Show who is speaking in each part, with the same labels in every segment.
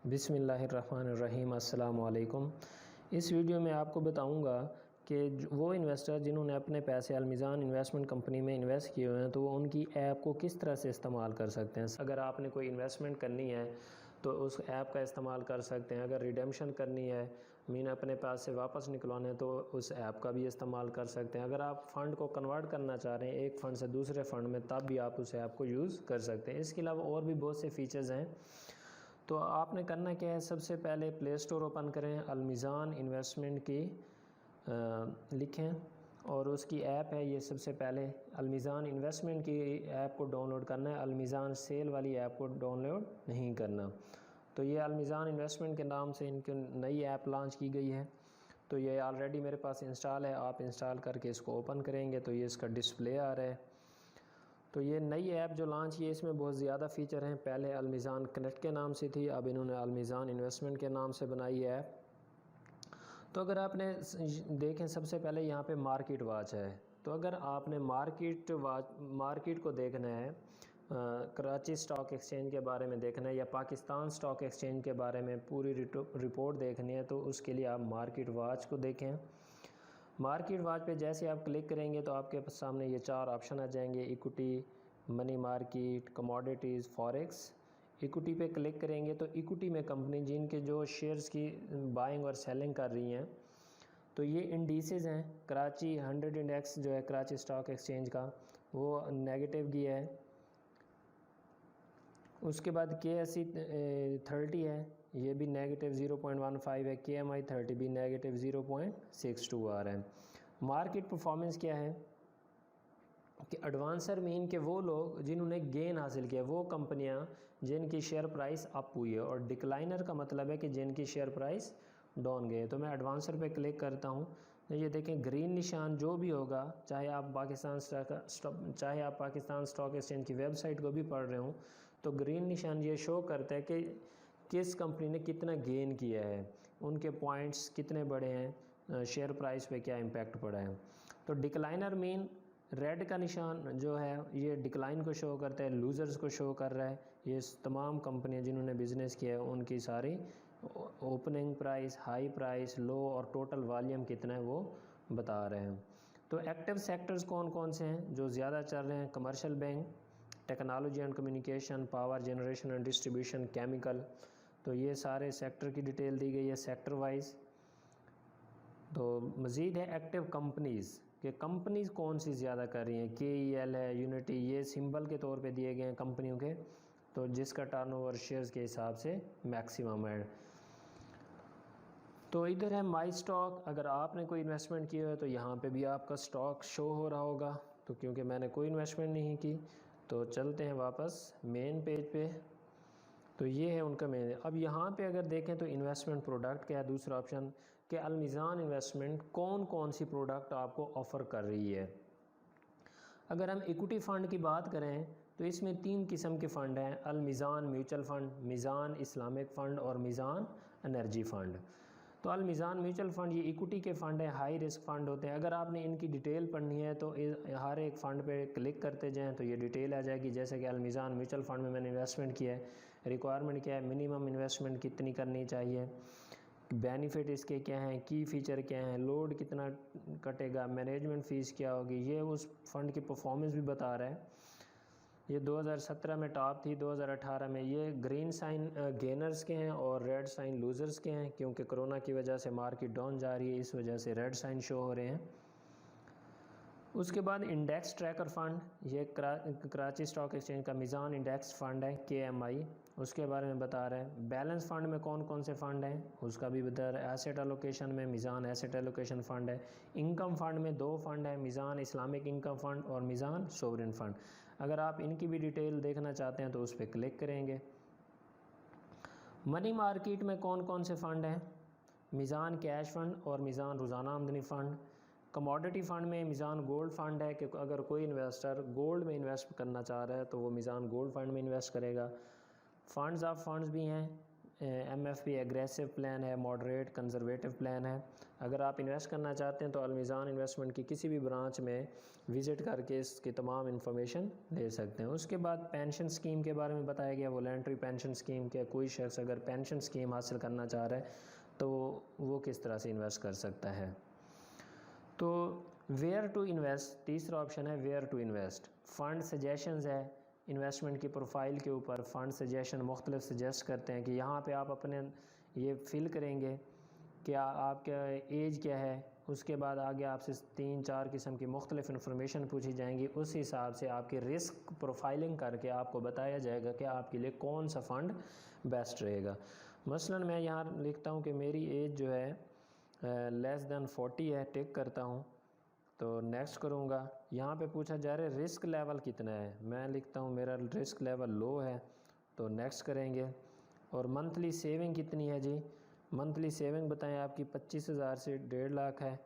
Speaker 1: बिस्मिल्लाहिर्रहमानिर्रहीम अस्सलाम वालेकुम। इस वीडियो में आपको बताऊंगा कि वो इन्वेस्टर जिन्होंने अपने पैसे अलमीज़ान इन्वेस्टमेंट कंपनी में इन्वेस्ट किए हुए हैं तो वो उनकी ऐप को किस तरह से इस्तेमाल कर सकते हैं। अगर आपने कोई इन्वेस्टमेंट करनी है तो उस ऐप का इस्तेमाल कर सकते हैं। अगर रिडेम्पशन करनी है, मीन अपने पास से वापस निकलवाने, तो उस ऐप का भी इस्तेमाल कर सकते हैं। अगर आप फ़ंड को कन्वर्ट करना चाह रहे हैं एक फ़ंड से दूसरे फ़ंड में, तब भी आप उस ऐप को यूज़ कर सकते हैं। इसके अलावा और भी बहुत से फ़ीचर्स हैं। तो आपने करना क्या है, सबसे पहले प्ले स्टोर ओपन करें, अलमीज़ान इन्वेस्टमेंट की लिखें और उसकी ऐप है ये। सबसे पहले अलमीज़ान इन्वेस्टमेंट की ऐप को डाउनलोड करना है, अलमीज़ान सेल वाली ऐप को डाउनलोड नहीं करना। तो ये अलमीज़ान इन्वेस्टमेंट के नाम से इनकी नई ऐप लॉन्च की गई है। तो ये ऑलरेडी मेरे पास इंस्टॉल है। आप इंस्टॉल करके इसको ओपन करेंगे तो ये इसका डिस्प्ले आ रहा है। तो ये नई ऐप जो लॉन्च की है इसमें बहुत ज़्यादा फ़ीचर हैं। पहले अलमीज़ान कनेक्ट के नाम से थी, अब इन्होंने अलमीज़ान इन्वेस्टमेंट के नाम से बनाई है ऐप। तो अगर आपने देखें, सबसे पहले यहाँ पे मार्केट वॉच है। तो अगर आपने मार्केट को देखना है, कराची स्टॉक एक्सचेंज के बारे में देखना है या पाकिस्तान स्टॉक एक्सचेंज के बारे में पूरी रिपोर्ट देखनी है, तो उसके लिए आप मार्केट वॉच को देखें। मार्केट वॉच पे जैसे आप क्लिक करेंगे तो आपके सामने ये 4 ऑप्शन आ जाएंगे: equity, money market, commodities, forex. Equity पे क्लिक करेंगे तो इक्विटी में कंपनी जिनके जो शेयर्स की बाइंग और सेलिंग कर रही हैं, तो ये इंडिसेस हैं। कराची 100 इंडेक्स जो है कराची स्टॉक एक्सचेंज का, वो नेगेटिव की है। उसके बाद KSE 30 है, ये भी नेगेटिव 0.15 है। KMI 30 भी नेगेटिव 0.62 आ रहा है। मार्केट परफॉर्मेंस क्या है कि एडवांसर मीन के वो लोग जिन्होंने गेन हासिल किया, वो कंपनियां जिनकी शेयर प्राइस अप हुई है, और डिक्लाइनर का मतलब है कि जिनकी शेयर प्राइस डाउन गए। तो मैं एडवांसर पे क्लिक करता हूँ तो ये देखें ग्रीन निशान जो भी होगा, चाहे आप पाकिस्तान स्टॉक एक्सचेंज की वेबसाइट को भी पढ़ रहे हो, तो ग्रीन निशान ये शो करता है कि किस कंपनी ने कितना गेन किया है, उनके पॉइंट्स कितने बड़े हैं, शेयर प्राइस पे क्या इम्पैक्ट पड़ा है। तो डिक्लाइनर मीन रेड का निशान जो है ये डिक्लाइन को शो करता है, लूज़र्स को शो कर रहा है। ये तमाम कंपनियां जिन्होंने बिज़नेस किया है उनकी सारी ओपनिंग प्राइस, हाई प्राइस, लो और टोटल वॉल्यूम कितना है वो बता रहे हैं। तो एक्टिव सेक्टर्स कौन कौन से हैं जो ज़्यादा चल रहे हैं? Commercial bank, technology and communication, power generation and distribution, chemical. तो ये सारे सेक्टर की डिटेल दी गई है सेक्टर वाइज। तो मज़ीद है एक्टिव कंपनीज़ कि कंपनीज़ कौन सी ज़्यादा कर रही हैं। KEL है, यूनिटी, ये सिंबल के तौर पे दिए गए हैं कंपनियों के, तो जिसका टर्नओवर शेयर्स के हिसाब से मैक्सिमम है। तो इधर है माई स्टॉक। अगर आपने कोई इन्वेस्टमेंट किया है तो यहाँ पे भी आपका स्टॉक शो हो रहा होगा। तो क्योंकि मैंने कोई इन्वेस्टमेंट नहीं की, तो चलते हैं वापस मेन पेज पे। तो ये है उनका मेन। अब यहाँ पे अगर देखें तो इन्वेस्टमेंट प्रोडक्ट क्या है, दूसरा ऑप्शन कि अलमीज़ान इन्वेस्टमेंट कौन कौन सी प्रोडक्ट आपको ऑफ़र कर रही है। अगर हम इक्विटी फ़ंड की बात करें तो इसमें 3 किस्म के फ़ंड हैं: अलमीज़ान म्यूचुअल फ़ंड, मीज़ान इस्लामिक फ़ंड और मीज़ान एनर्जी फ़ंड। तो अलमीज़ान म्यूचुअल फ़ंड ये इक्विटी के फ़ंड है, हाई रिस्क फ़ंड होते हैं। अगर आपने इनकी डिटेल पढ़नी है तो हर एक फ़ंड पे क्लिक करते जाएं तो ये डिटेल आ जाएगी। जैसे कि अलमीज़ान म्यूचुअल फ़ंड में मैंने इन्वेस्टमेंट किया है, रिक्वायरमेंट क्या है, मिनिमम इन्वेस्टमेंट कितनी करनी चाहिए, बेनिफिट इसके क्या हैं, की फ़ीचर क्या हैं, लोड कितना कटेगा, मैनेजमेंट फ़ीस क्या होगी, ये उस फ़ंड की परफॉर्मेंस भी बता रहा है। ये 2017 में टॉप थी, 2018 में। ये ग्रीन साइन गेनर्स के हैं और रेड साइन लूज़र्स के हैं, क्योंकि कोरोना की वजह से मार्केट डाउन जा रही है, इस वजह से रेड साइन शो हो रहे हैं। उसके बाद इंडेक्स ट्रैकर फ़ंड, ये कराची स्टॉक एक्सचेंज का मीज़ान इंडेक्स फ़ंड है, KMI, उसके बारे में बता रहे हैं। बैलेंस फ़ंड में कौन कौन से फ़ंड हैं उसका भी बता रहा है। एसेट एलोकेशन में मीज़ान एसेट एलोकेशन फ़ंड है। इनकम फ़ंड में 2 फ़ंड हैं, मीज़ान इस्लामिक इनकम फ़ंड और मीज़ान सोवरेन फ़ंड। अगर आप इनकी भी डिटेल देखना चाहते हैं तो उस पर क्लिक करेंगे। मनी मार्केट में कौन कौन से फ़ंड हैं? मीज़ान कैश फ़ंड और मीज़ान रोज़ाना आमदनी फ़ंड। कमोडिटी फ़ंड में मीज़ान गोल्ड फ़ंड है कि अगर कोई इन्वेस्टर गोल्ड में इन्वेस्ट करना चाह रहा है तो वो मीज़ान गोल्ड फ़ंड में इन्वेस्ट करेगा। फ़ंड्स ऑफ फंड्स भी हैं, MFP एग्रेसिव प्लान है, मॉडरेट कंजर्वेटिव प्लान है। अगर आप इन्वेस्ट करना चाहते हैं तो अलमीज़ान इन्वेस्टमेंट की किसी भी ब्रांच में विज़िट करके इसकी तमाम इन्फॉर्मेशन ले सकते हैं। उसके बाद पेंशन स्कीम के बारे में बताया गया, वॉलंटरी पेंशन स्कीम के कोई शख्स अगर पेंशन स्कीम हासिल करना चाह रहा है तो वो किस तरह से इन्वेस्ट कर सकता है। तो वेयर टू इन्वेस्ट, तीसरा ऑप्शन है where to invest. Fund suggestions है, इन्वेस्टमेंट की प्रोफाइल के ऊपर फ़ंड सजेशन मुख्तलिफ सजेस्ट करते हैं कि यहाँ पे आप अपने ये फिल करेंगे कि आपका एज क्या है, उसके बाद आगे आपसे 3-4 किस्म की मुख्तलिफ इन्फॉर्मेशन पूछी जाएंगी। उस हिसाब से आपकी रिस्क प्रोफाइलिंग करके आपको बताया जाएगा कि आपके लिए कौन सा फ़ंड बेस्ट रहेगा। मसलन मैं यहाँ लिखता हूँ कि मेरी एज जो है लेस दैन 40 है, टिक करता हूँ तो नेक्स्ट करूँगा। यहाँ पे पूछा जा रहा है रिस्क लेवल कितना है, मैं लिखता हूँ मेरा रिस्क लेवल लो है तो नेक्स्ट करेंगे। और मंथली सेविंग कितनी है जी, मंथली सेविंग बताएं आपकी 25,000 से 1.5 लाख है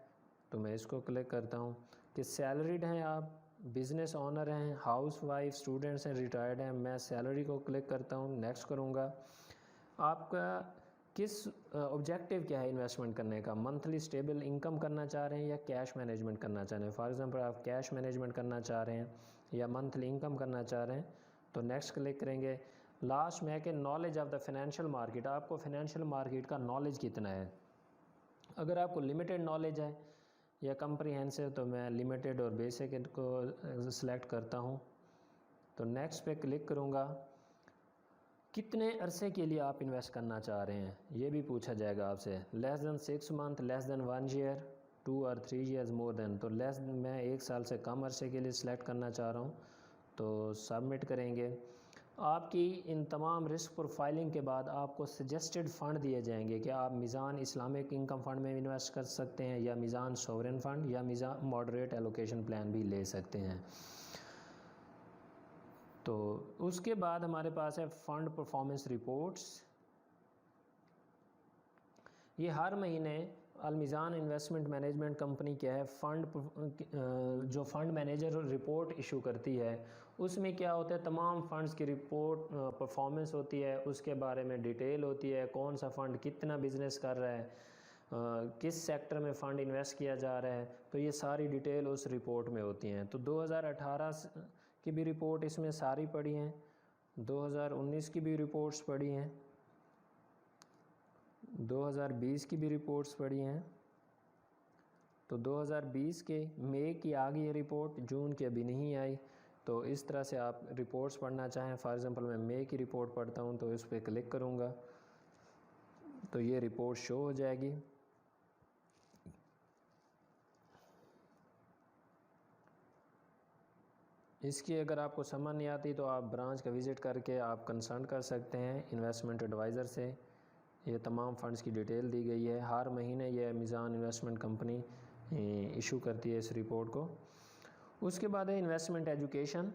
Speaker 1: तो मैं इसको क्लिक करता हूँ। कि सैलरीड हैं आप, बिज़नेस ओनर हैं, हाउस वाइफ, स्टूडेंट्स हैं, रिटायर्ड हैं, मैं सैलरी को क्लिक करता हूँ, नेक्स्ट करूँगा। आपका किस ऑब्जेक्टिव क्या है इन्वेस्टमेंट करने का, मंथली स्टेबल इनकम करना चाह रहे हैं या कैश मैनेजमेंट करना चाह रहे हैं। फॉर एग्जांपल आप कैश मैनेजमेंट करना चाह रहे हैं या मंथली इनकम करना चाह रहे हैं तो नेक्स्ट क्लिक करेंगे। लास्ट में है कि knowledge of the financial market, आपको फाइनेंशियल मार्केट का नॉलेज कितना है। अगर आपको लिमिटेड नॉलेज है या कम्प्रीहेंसिव तो मैं लिमिटेड और बेसिक को सिलेक्ट करता हूँ तो नेक्स्ट पे क्लिक करूँगा। कितने अरसे के लिए आप इन्वेस्ट करना चाह रहे हैं ये भी पूछा जाएगा आपसे, less than 6 month, less than 1 year, 2 और 3 ईयर्स मोर दैन। तो लेस मैं 1 साल से कम अरसे के लिए सिलेक्ट करना चाह रहा हूँ तो सबमिट करेंगे। आपकी इन तमाम रिस्क प्रोफाइलिंग के बाद आपको सजेस्टेड फ़ंड दिए जाएंगे कि आप मीज़ान इस्लामिक इनकम फ़ंड में इन्वेस्ट कर सकते हैं या मीज़ान सोवरेन फ़ंड या मीज़ान मॉडरेट एलोकेशन प्लान भी ले सकते हैं। तो उसके बाद हमारे पास है फ़ंड परफॉर्मेंस रिपोर्ट्स। ये हर महीने अलमीज़ान इन्वेस्टमेंट मैनेजमेंट कंपनी क्या है जो फ़ंड मैनेजर रिपोर्ट इशू करती है उसमें क्या होता है, तमाम फ़ंड्स की रिपोर्ट परफॉर्मेंस होती है, उसके बारे में डिटेल होती है, कौन सा फ़ंड कितना बिज़नेस कर रहा है, किस सेक्टर में फ़ंड इन्वेस्ट किया जा रहा है, तो ये सारी डिटेल उस रिपोर्ट में होती हैं। तो 2018 की भी रिपोर्ट इसमें सारी पड़ी हैं, 2019 की भी रिपोर्ट्स पड़ी हैं, 2020 की भी रिपोर्ट्स पड़ी हैं। तो 2020 के मई की आ गई है रिपोर्ट, जून की अभी नहीं आई। तो इस तरह से आप रिपोर्ट्स पढ़ना चाहें, फॉर एग्ज़ाम्पल मैं मई की रिपोर्ट पढ़ता हूं तो इस पर क्लिक करूंगा तो ये रिपोर्ट शो हो जाएगी। इसकी अगर आपको समझ नहीं आती तो आप ब्रांच का विज़िट करके आप कंसल्ट कर सकते हैं इन्वेस्टमेंट एडवाइज़र से। ये तमाम फ़ंड्स की डिटेल दी गई है, हर महीने ये मीज़ान इन्वेस्टमेंट कंपनी इशू करती है इस रिपोर्ट को। उसके बाद है इन्वेस्टमेंट एजुकेशन।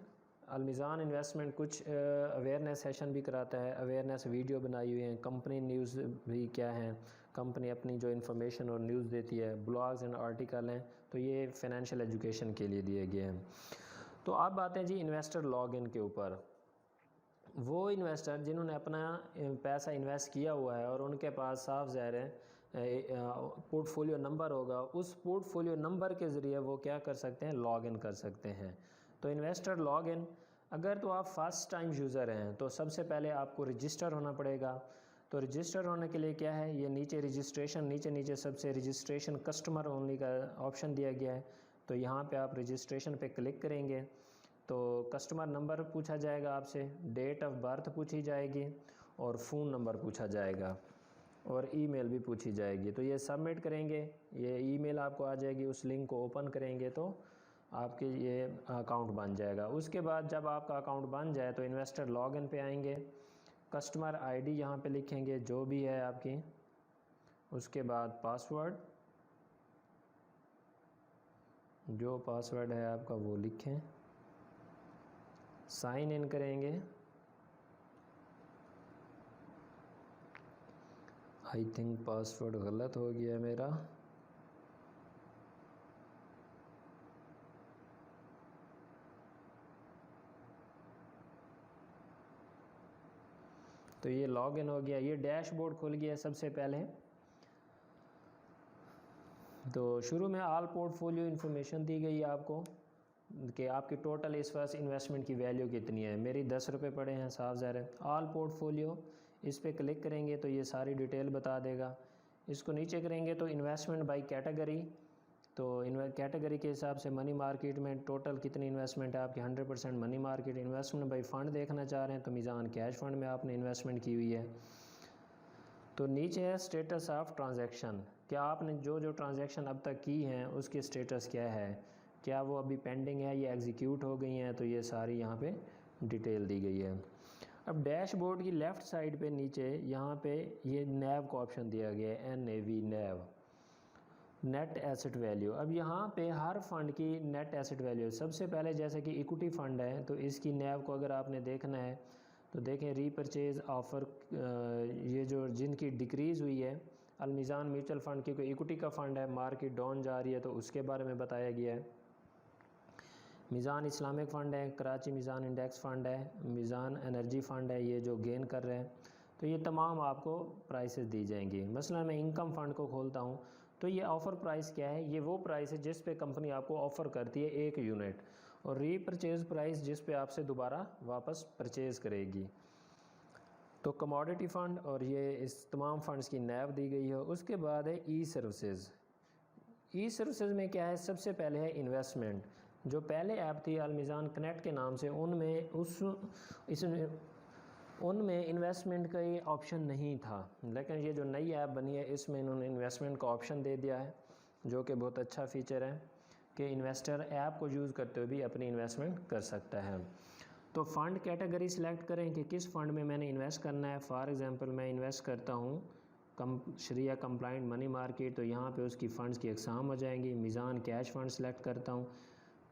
Speaker 1: अलमीज़ान इन्वेस्टमेंट कुछ अवेयरनेस सेशन भी कराता है, अवेयरनेस वीडियो बनाई हुई है, कंपनी न्यूज़ भी क्या है, कंपनी अपनी जो इन्फॉर्मेशन और न्यूज़ देती है, ब्लॉग्स एंड आर्टिकल हैं, तो ये फाइनेंशियल एजुकेशन के लिए दिए गए हैं। तो अब बात है जी इन्वेस्टर लॉगिन के ऊपर। वो इन्वेस्टर जिन्होंने अपना पैसा इन्वेस्ट किया हुआ है और उनके पास साफ ज़ाहिर है पोर्टफोलियो नंबर होगा, उस पोर्टफोलियो नंबर के ज़रिए वो क्या कर सकते हैं, लॉगिन कर सकते हैं। तो इन्वेस्टर लॉगिन, अगर तो आप फर्स्ट टाइम यूज़र हैं तो सबसे पहले आपको रजिस्टर होना पड़ेगा। तो रजिस्टर होने के लिए क्या है, ये नीचे रजिस्ट्रेशन, नीचे सबसे रजिस्ट्रेशन कस्टमर ओनली का ऑप्शन दिया गया है। तो यहाँ पे आप रजिस्ट्रेशन पे क्लिक करेंगे तो कस्टमर नंबर पूछा जाएगा आपसे, डेट ऑफ बर्थ पूछी जाएगी और फ़ोन नंबर पूछा जाएगा और ईमेल भी पूछी जाएगी। तो ये सबमिट करेंगे, ये ईमेल आपको आ जाएगी, उस लिंक को ओपन करेंगे तो आपके ये अकाउंट बन जाएगा। उसके बाद जब आपका अकाउंट बन जाए तो इन्वेस्टर लॉगिन पे आएंगे, कस्टमर आईडी यहाँ पे लिखेंगे जो भी है आपकी, उसके बाद पासवर्ड, जो पासवर्ड है आपका वो लिखें, साइन इन करेंगे। आई थिंक पासवर्ड गलत हो गया मेरा, तो तो ये लॉग इन हो गया, ये डैशबोर्ड खुल गया सबसे पहले। तो शुरू में ऑल पोर्टफोलियो इन्फॉर्मेशन दी गई है आपको कि आपकी टोटल इस वक्त इन्वेस्टमेंट की वैल्यू कितनी है। मेरी 10 रुपये पड़े हैं, साफ ज़ाहिर है। ऑल पोर्टफोलियो इस पर क्लिक करेंगे तो ये सारी डिटेल बता देगा। इसको नीचे करेंगे तो इन्वेस्टमेंट बाय कैटेगरी, तो कैटेगरी के हिसाब से मनी मार्केट में टोटल कितनी इन्वेस्टमेंट है आपकी, 100% money market. Investment by fund देखना चाह रहे हैं तो मीज़ान कैश फंड में आपने इन्वेस्टमेंट की हुई है। तो नीचे है स्टेटस ऑफ ट्रांजैक्शन, क्या आपने जो जो ट्रांजैक्शन अब तक की हैं उसकी स्टेटस क्या है, क्या वो अभी पेंडिंग है या एग्जीक्यूट हो गई हैं, तो ये सारी यहाँ पे डिटेल दी गई है। अब डैशबोर्ड की लेफ़्ट साइड पे नीचे यहाँ पे ये नैव का ऑप्शन दिया गया है, NAV नैव, नेट एसेट वैल्यू। अब यहाँ पे हर फंड की नेट एसेट वैल्यू, सबसे पहले जैसे कि इक्विटी फ़ंड है तो इसकी नैव को अगर आपने देखना है तो देखें रीपरचेज ऑफ़र, ये जो जिनकी डिक्रीज़ हुई है, अलमीज़ान म्यूचुअल फ़ंड की कोई इक्विटी का फ़ंड है, मार्केट डाउन जा रही है तो उसके बारे में बताया गया है। मीज़ान इस्लामिक फ़ंड है, कराची मीज़ान इंडेक्स फ़ंड है, मीज़ान एनर्जी फ़ंड है, ये जो गेन कर रहे हैं, तो ये तमाम आपको प्राइसेस दी जाएंगी। मसलन मैं इनकम फ़ंड को खोलता हूँ तो ये ऑफ़र प्राइस क्या है, ये वो प्राइस है जिस पे कंपनी आपको ऑफ़र करती है 1 यूनिट, और रीपरचेज़ प्राइस जिस पे आपसे दोबारा वापस परचेज़ करेगी। तो कमोडिटी फ़ंड और ये इस तमाम फ़ंड्स की नैव दी गई है। उसके बाद है ई सर्विसेज। ई सर्विसेज में क्या है, सबसे पहले है इन्वेस्टमेंट। जो पहले ऐप थी अलमीज़ान कनेक्ट के नाम से, उनमें इन्वेस्टमेंट का ये ऑप्शन नहीं था, लेकिन ये जो नई ऐप बनी है इसमें इन्होंने इन्वेस्टमेंट का ऑप्शन दे दिया है, जो कि बहुत अच्छा फ़ीचर है कि इन्वेस्टर ऐप को यूज़ करते हुए भी अपनी इन्वेस्टमेंट कर सकता है। तो फ़ंड कैटेगरी सिलेक्ट करें कि किस फ़ंड में मैंने इन्वेस्ट करना है। फॉर एग्ज़ाम्पल मैं इन्वेस्ट करता हूँ शरिया कंप्लाइंट मनी मार्केट, तो यहाँ पे उसकी फ़ंड्स की अक़साम हो जाएंगी। मीज़ान कैश फ़ंड सेलेक्ट करता हूँ,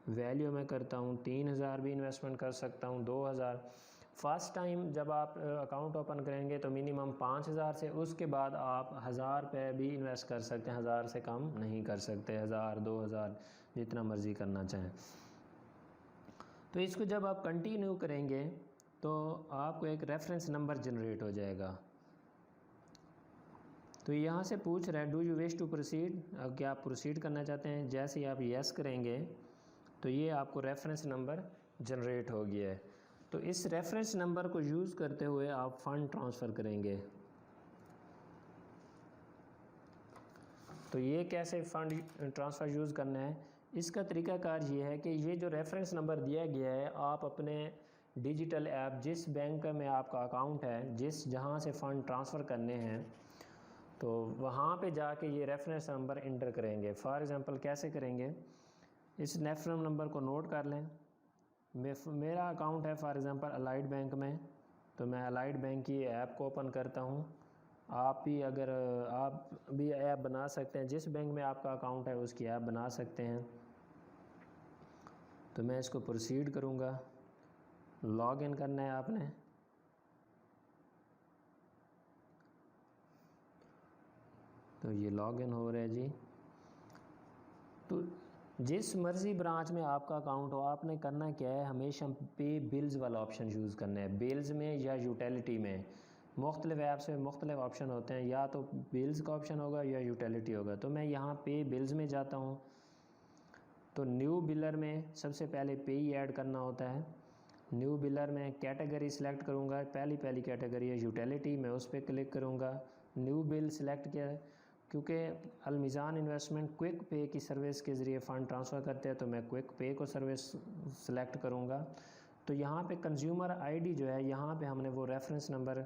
Speaker 1: वैल्यू में करता हूँ 3000 भी इन्वेस्टमेंट कर सकता हूँ, 2000। फ़र्स्ट टाइम जब आप अकाउंट ओपन करेंगे तो मिनिमम 5000 से, उसके बाद आप 1000 रुपये भी इन्वेस्ट कर सकते हैं, 1000 से कम नहीं कर सकते, 1000 2000 जितना मर्ज़ी करना चाहें। तो इसको जब आप कंटिन्यू करेंगे तो आपको एक रेफरेंस नंबर जनरेट हो जाएगा। तो यहाँ से पूछ रहा है do you wish to proceed, क्या आप प्रोसीड करना चाहते हैं। जैसे ही आप येस करेंगे तो ये आपको रेफरेंस नंबर जनरेट हो गया है। तो इस रेफरेंस नंबर को यूज़ करते हुए आप फ़ंड ट्रांसफ़र करेंगे। तो ये कैसे फ़ंड ट्रांसफ़र यूज़ करना है, इसका तरीक़ाकार ये है कि ये जो रेफरेंस नंबर दिया गया है, आप अपने डिजिटल ऐप, जिस बैंक में आपका अकाउंट है, जहाँ से फ़ंड ट्रांसफ़र करने हैं, तो वहाँ पे जाके ये रेफरेंस नंबर इंटर करेंगे। फॉर एग्ज़ाम्पल कैसे करेंगे, इस रेफरेंस नंबर को नोट कर लें। मेरा अकाउंट है फॉर एग्ज़ाम्पल अलाइड बैंक में, तो मैं अलाइड बैंक की ऐप को ओपन करता हूँ। आप भी ऐप बना सकते हैं, जिस बैंक में आपका अकाउंट है उसकी ऐप बना सकते हैं। तो मैं इसको प्रोसीड करूँगा, लॉग इन करना है आपने। तो ये लॉग इन हो रहा है जी। तो जिस मर्ज़ी ब्रांच में आपका अकाउंट हो, आपने करना क्या है, हमेशा पे बिल्स वाला ऑप्शन यूज़ करना है। बिल्स में या यूटिलिटी में, मुख्तलिफ ऐप्स में मुख्तलिफ ऑप्शन होते हैं, या तो बिल्स का ऑप्शन होगा या यूटिलिटी होगा। तो मैं यहाँ पे बिल्स में जाता हूँ। तो न्यू बिलर में सबसे पहले पे ही ऐड करना होता है। न्यू बिलर में कैटेगरी सिलेक्ट करूँगा, पहली कैटेगरी है यूटिलिटी, मैं उस पर क्लिक करूँगा। न्यू बिल सिलेक्ट किया, क्योंकि अलमीज़ान इन्वेस्टमेंट क्विक पे की सर्विस के ज़रिए फ़ंड ट्रांसफ़र करते हैं, तो मैं क्विक पे को सर्विस सेलेक्ट करूँगा। तो यहाँ पे कंज्यूमर आईडी जो है, यहाँ पे हमने वो रेफरेंस नंबर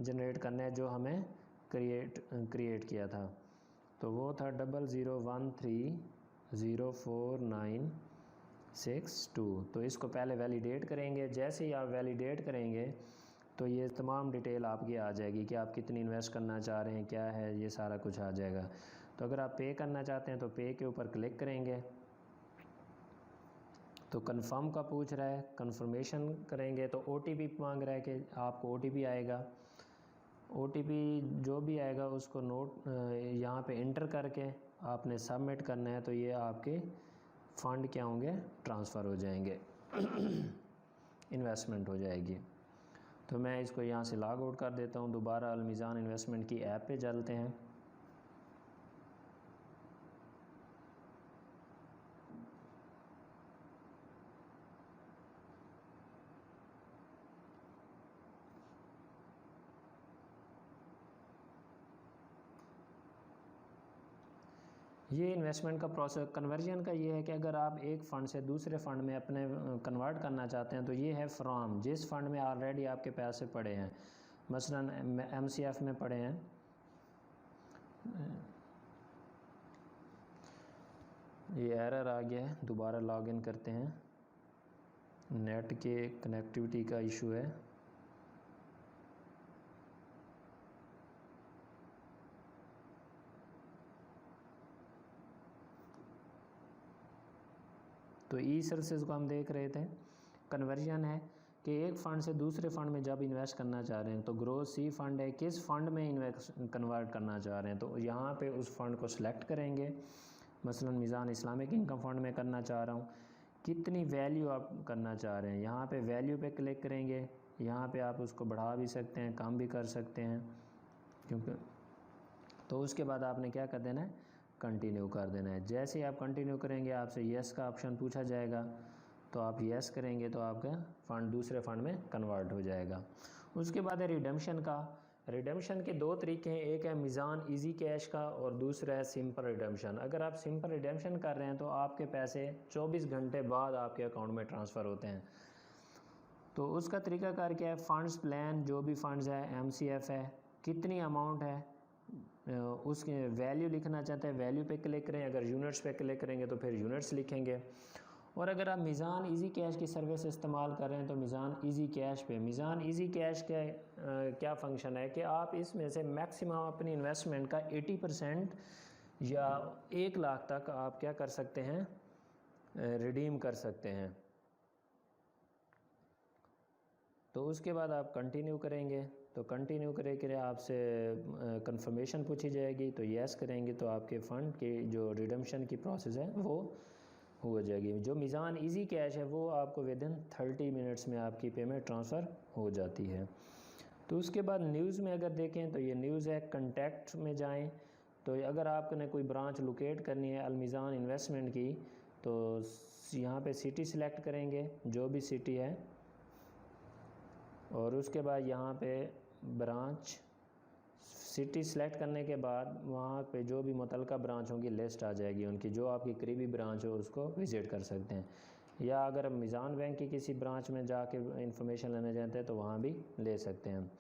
Speaker 1: जनरेट करना है जो हमें क्रिएट किया था। तो वो था 0013049662। तो इसको पहले वैलिडेट करेंगे। जैसे ही आप वैलिडेट करेंगे तो ये तमाम डिटेल आपकी आ जाएगी कि आप कितनी इन्वेस्ट करना चाह रहे हैं, क्या है, ये सारा कुछ आ जाएगा। तो अगर आप पे करना चाहते हैं तो पे के ऊपर क्लिक करेंगे। तो कंफर्म का पूछ रहा है, कंफर्मेशन करेंगे तो OTP मांग रहा है कि आपको OTP आएगा। OTP जो भी आएगा उसको यहाँ पे इंटर करके आपने सबमिट करना है। तो ये आपके फ़ंड क्या होंगे, ट्रांसफ़र हो जाएंगे, इन्वेस्टमेंट हो जाएगी। तो मैं इसको यहाँ से लॉग आउट कर देता हूँ। दोबारा अलमीज़ान इन्वेस्टमेंट की ऐप पे चलते हैं। ये इन्वेस्टमेंट का प्रोसेस कन्वर्जन का ये है कि अगर आप एक फ़ंड से दूसरे फ़ंड में अपने कन्वर्ट करना चाहते हैं तो ये है फ्रॉम, जिस फ़ंड में ऑलरेडी आपके पैसे पड़े हैं, मसलन MCF में पड़े हैं। ये एरर आ गया है, दोबारा लॉगिन करते हैं। नेट के कनेक्टिविटी का इशू है। तो ई सर्विसेज को हम देख रहे थे। कन्वर्जन है कि एक फ़ंड से दूसरे फ़ंड में जब इन्वेस्ट करना चाह रहे हैं तो ग्रोथ सी फ़ंड है, किस फ़ंड में कन्वर्ट करना चाह रहे हैं तो यहाँ पे उस फ़ंड को सिलेक्ट करेंगे। मसलन मीज़ान इस्लामिक इनकम फ़ंड में करना चाह रहा हूँ, कितनी वैल्यू आप करना चाह रहे हैं, यहाँ पे वैल्यू पे क्लिक करेंगे। यहाँ पे आप उसको बढ़ा भी सकते हैं, कम भी कर सकते हैं, क्योंकि तो उसके बाद आपने क्या कर देना है, कंटिन्यू कर देना है। जैसे ही आप कंटिन्यू करेंगे आपसे येस का ऑप्शन पूछा जाएगा, तो आप येस करेंगे तो आपका फ़ंड दूसरे फ़ंड में कन्वर्ट हो जाएगा। उसके बाद है रिडेम्पशन का। रिडेम्पशन के दो तरीके हैं, एक है मीज़ान इजी कैश का और दूसरा है सिंपल रिडेम्पशन। अगर आप सिंपल रिडेम्पशन कर रहे हैं तो आपके पैसे 24 घंटे बाद आपके अकाउंट में ट्रांसफ़र होते हैं। तो उसका तरीकाकार क्या है, फ़ंड्स प्लान, जो भी फ़ंड्स है, MCF है, कितनी अमाउंट है, उसके वैल्यू लिखना चाहते हैं, वैल्यू पे क्लिक करें। अगर यूनिट्स पे क्लिक करेंगे तो फिर यूनिट्स लिखेंगे। और अगर आप मीज़ान इजी कैश की सर्विस इस्तेमाल कर रहे हैं तो मीज़ान इजी कैश पे, मीज़ान इजी कैश के क्या फ़ंक्शन है कि आप इसमें से मैक्सिमम अपनी इन्वेस्टमेंट का 80% या 1 लाख तक आप क्या कर सकते हैं, रिडीम कर सकते हैं। तो उसके बाद आप कंटिन्यू करेंगे, तो कंटिन्यू करे आपसे कंफर्मेशन पूछी जाएगी, तो येस करेंगे तो आपके फ़ंड के जो रिडम्पशन की प्रोसेस है वो हो जाएगी। जो मीज़ान इजी कैश है वो आपको विदिन 30 मिनट्स में आपकी पेमेंट ट्रांसफ़र हो जाती है। तो उसके बाद न्यूज़ में अगर देखें तो ये न्यूज़ है, कंटैक्ट में जाएं। तो अगर आपने कोई ब्रांच लोकेट करनी है अलमीज़ान इन्वेस्टमेंट की, तो यहाँ पे सिटी सिलेक्ट करेंगे, जो भी सिटी है, और उसके बाद यहाँ पे ब्रांच सिटी सेलेक्ट करने के बाद वहाँ पे जो भी मुतलका ब्रांच होंगी लिस्ट आ जाएगी उनकी, जो आपकी करीबी ब्रांच हो उसको विज़िट कर सकते हैं। या अगर मीज़ान बैंक की किसी ब्रांच में जाके इंफॉर्मेशन लेने जाते हैं तो वहाँ भी ले सकते हैं।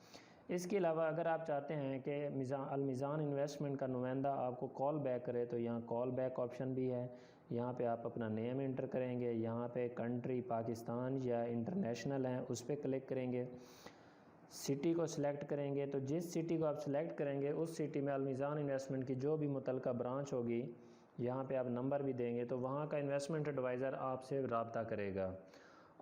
Speaker 1: इसके अलावा अगर आप चाहते हैं कि अलमीज़ान इन्वेस्टमेंट का नुमाइंदा आपको कॉल बैक करे तो यहाँ कॉल बैक ऑप्शन भी है। यहाँ पे आप अपना नेम इंटर करेंगे, यहाँ पे कंट्री पाकिस्तान या इंटरनेशनल है उस पर क्लिक करेंगे, सिटी को सिलेक्ट करेंगे। तो जिस सिटी को आप सिलेक्ट करेंगे उस सिटी में अलमीज़ान इन्वेस्टमेंट की जो भी मुतलका ब्रांच होगी, यहाँ पे आप नंबर भी देंगे तो वहाँ का इन्वेस्टमेंट एडवाइज़र आपसे रब्ता करेगा,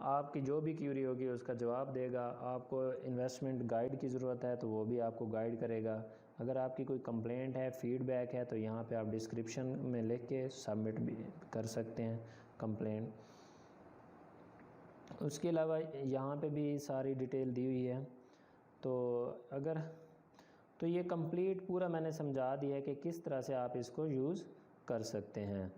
Speaker 1: आपकी जो भी क्यूरी होगी उसका जवाब देगा। आपको इन्वेस्टमेंट गाइड की ज़रूरत है तो वो भी आपको गाइड करेगा। अगर आपकी कोई कंप्लेंट है, फीडबैक है, तो यहाँ पे आप डिस्क्रिप्शन में लिख के सबमिट भी कर सकते हैं कंप्लेंट। उसके अलावा यहाँ पे भी सारी डिटेल दी हुई है। तो ये कंप्लीट पूरा मैंने समझा दिया है कि किस तरह से आप इसको यूज़ कर सकते हैं।